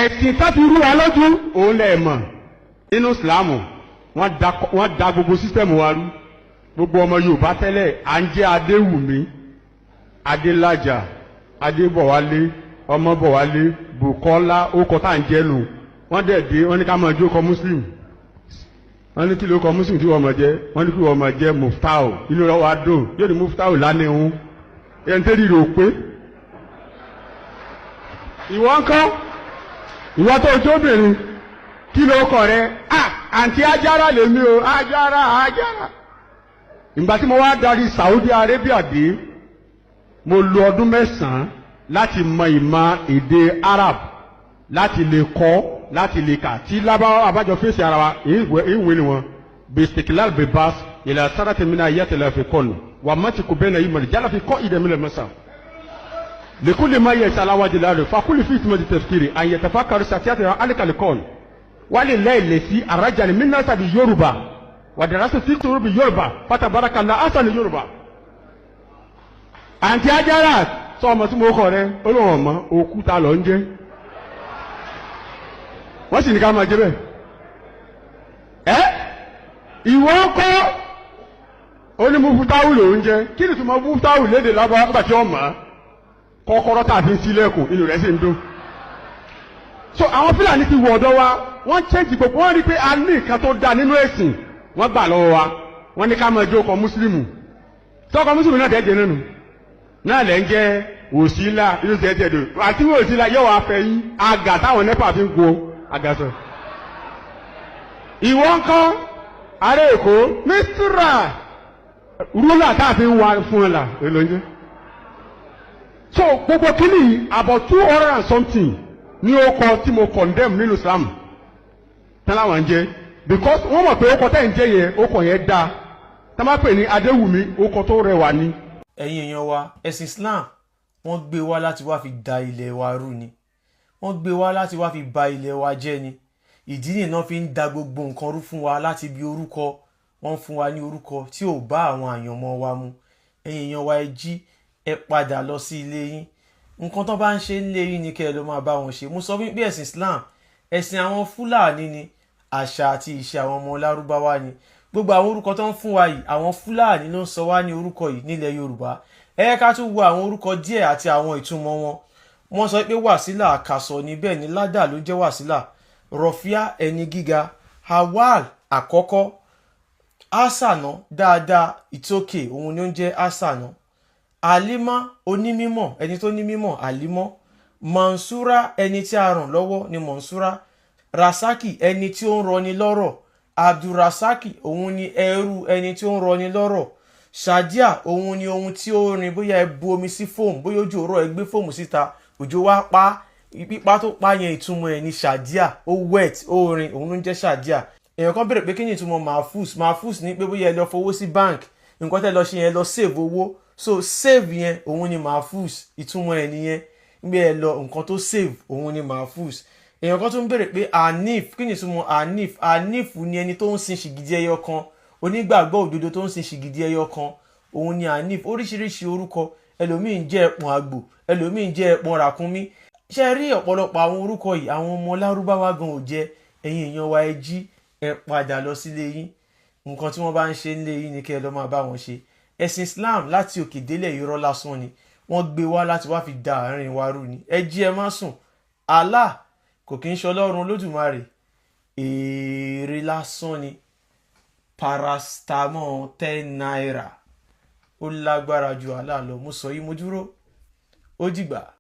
ẹ̀sìn tá fi rú wa lójú òun lẹ̀ mọ̀ nínú ìsìlámù wọ́n da gbogbo sísítẹ̀mù wa rú gbogbo ọmọ Yorùbá tẹ́lẹ̀ à ń jẹ́ Adéwùmí Adélájà Adébọ̀wálé Ọmọbọ̀wálé Bùkọ́lá ó kọ́ tá à ń jẹ́ nù wọ́n dẹ̀ dé wọ́n ní ká máa jó kọ Muslim wọ́n ní kí ló kọ Muslim tí wọ́n mọ̀ jẹ́ wọ́n ní kí wọ́n mọ̀ jẹ́ Muftau inú rẹ̀ wá dùn yóò ní Muftau lánìhun ẹni tẹ́lẹ̀ rò pé ìwọ ń kọ́ ìwọ tó ojú obìnrin kí ló kọ rẹ àǹtí Ajára lèmi o Ajára ìgbà tí mo wá darí Saudi Arabia dé mo lo ọdún 9 láti mọ ìmọ̀ èdè Arab láti lè kọ́ láti lè kà tí lábáwá abájọ fèsì ara wa ìwé ni wọn bistikilal bebas ìlà sáràtì mi náà yàtọ̀ fi kọ́nù wà mọ́tì kò bẹ́ẹ̀ náà yìí mọ̀lẹ́ jálá fi kọ́ ìdẹ̀mílẹ̀ mọ́sà. لكل ما يسأل وجه الله فكل في اسم التفكير أن يتفكر ساتيات عليك الكون ولله الذي أرجعني من ناس بيوروبا ودراسة فيكتور بيوروبا فتبارك الله أحسن يوروبا أنت أجارات sọmọ tí mo kọ rẹ olóhùn ọmọ òkúta lọ ń jẹ wọ́n sì ní ká máa jẹ bẹ́ẹ̀ ìwọ kọ onímùfútáwù ló ń jẹ kí ni tí mo mùfútáwù léde lábá nígbà tí wọ́n mọ̀ ọ́ kọ́kọ́rọ́ tàbí sílẹ̀kùn inú rẹ̀ sì ń dún. so àwọn Fúlàní ti wọ ọ̀dọ̀ wa wọ́n change gbogbo wọ́n rí pé a ní nǹkan tó dáa nínú ẹ̀sìn wọ́n gbà lọ́wọ́ wa wọ́n ní ká máa jó ọkọ̀ mùsùlùmù sọ́kọ̀ mùsùlùmù náà tẹ́jẹ̀ nínú náà lẹ́ ń jẹ́ òsínlá inú tẹ́jẹ̀ dò àti òsínlá yóò wá fẹ́ yín àgà táwọn nẹ́pà fi ń go àgàsọ. ìwọ ń kọ́ ará Èkó mísírà rúlà táàfin wà fún ẹ là èlò ń jẹ́. so gbogbo kini about 200 and something ní ọkọ tí mo condemn nínú Islam tẹ́lá wọn jẹ́ because wọ́n mọ̀ pé ọkọ tẹ́ ń jẹ́ yẹn ọkọ yẹn dáa tá má pè ní Adéwùmí ọkọ tó rẹwà ni. ẹ̀yin èèyàn wa ẹ̀sìn Islam wọ́n gbé wá láti wá fi da ilẹ̀ wa rú ni wọ́n gbé wá láti wá fi ba ilẹ̀ wa jẹ́ ni ìdí nìyẹn náà fi ń da gbogbo nǹkan rú fún wa láti bí orúkọ wọ́n fún wa ní orúkọ tí ò bá àwọn àyànmọ́ wa mu ẹ̀yin èèyàn wa ẹ jí ẹ padà lọ sí ilé yín nǹkan tó bá ń ṣe nílé yín ni kẹ́ ẹ lọ máa bá wọn ṣe mo sọ wípé ẹ̀sìn Islam ẹ̀sìn àwọn Fúlàní ni àṣà àti ìṣe àwọn ọmọ Lárúbáwá ni gbogbo àwọn orúkọ tó ń fún wa yìí àwọn Fúlàní ló ń sọ wá ní orúkọ yìí nílẹ̀ Yorùbá ẹ ká tún wo àwọn orúkọ díẹ̀ àti àwọn ìtumọ̀ wọn wọ́n sọ pé Wàsílà àkàsọ̀ ní bẹ́ẹ̀ ni Ládà ló jẹ́ Wàsílà Rọ̀fíà ẹni gíga Awal àkọ́kọ́ Asana dáadáa ìtókè òun ni ó ń jẹ́ Asana Alima onímímọ̀ ẹni tó ní mímọ̀ Alimọ́ Mansura ẹni tí a ràn lọ́wọ́ ni Mansura Rasaki ẹni tí ó ń rọni lọ́rọ̀ Abdulrasaki òun ni ẹrú ẹni tí ó ń rọni lọ́rọ̀ Shadia òun ni ohun tí ó rìn bóyá ẹ bu omi sí fóòmù bóyá ojú ọ̀rọ̀ ẹ gbé fóòmù síta òjò wá pa pípa tó pa yẹn ìtumọ̀ ẹ̀ ní Shadia ó wet ó rìn òun ló ń jẹ́ Shadia èèyàn kan béèrè pé kí ni ìtumọ̀ mahfuz ní pé bóyá ẹ lọ fowó sí bank nǹkan tẹ́ lọ ṣe yẹn lọ save owó so save yẹn òun ni mahfuz ìtumọ̀ ẹ̀ nìyẹn nígbà ẹ lọ nǹkan tó save òun ni mahfuz èèyàn kan tún béèrè pé anif kí ni ìtumọ̀ anif ni ẹni tó ń sin ṣìgìdì ẹyọ kan onígbàgbọ́ òdodo tó ń sin ṣìgìdì ẹyọ kan òun ni anif oríṣiríṣi orúkọ ẹlòmíì ń jẹ́ ẹpọ̀n àgbò ẹlòmíì ń jẹ́ ẹpọ̀n ràkúnmí ṣe rí ọ̀pọ̀lọpọ̀ àwọn orúkọ yìí àwọn ọmọ Lárúbáwá gan ò jẹ́ ẹ̀yin èèyàn wa ẹ jí ẹ padà lọ sílé yín nǹkan tí wọ́n bá ń ṣe nílé yín ni kẹ́ ẹ lọ máa bá wọn ṣe ẹ̀sìn Islam láti òkè délẹ̀ irọ́ lásán ni wọ́n gbé wá láti wá fi da àárín wa rú ni ẹ jí ẹ má sùn Allah kò kí ń ṣe Ọlọ́run Olódùmarè èrè lásán ni paracetamol 10 naira ó lágbára ju Allah lọ mo sọ yìí mo dúró ó dìgbà.